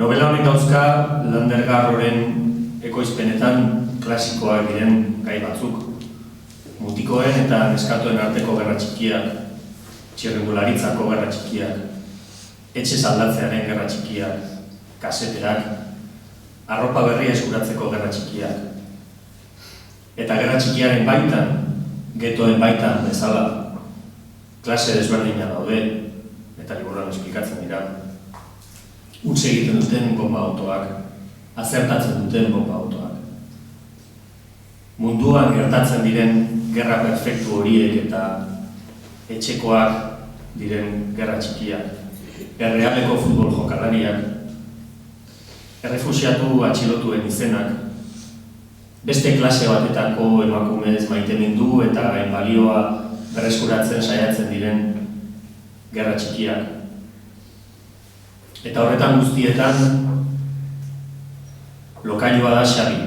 Novela honek dauzka Lander Garroren ekoizpenetan klasikoak diren gai batzuk. Mutikoen eta neskatoen arteko gerra txikiak, txirrindularitzako gerra txikiak, etxe aldatzearen gerra txikiak, kaseteak, arropa berria eskuratzeko gerra txikiak. Eta gerra txikiaren baitan, getoen baitan bezala, klase desberdina daude, eta liburuan esplikatzen dira. Huts egiten duten bonba autoak, azertatzen duten bonba autoak. Munduan gertatzen diren gerra perfektu horiek eta etxekoak diren gerra txikiak, errealeko futbol jokalariak, errefuxiatu atxilotuen izenak, beste klase batetako emakumez maitemindu eta gainbalioa berreskuratzen saiatzen diren gerra txikiak. Eta horretan guztietan, lokailua da Xabi.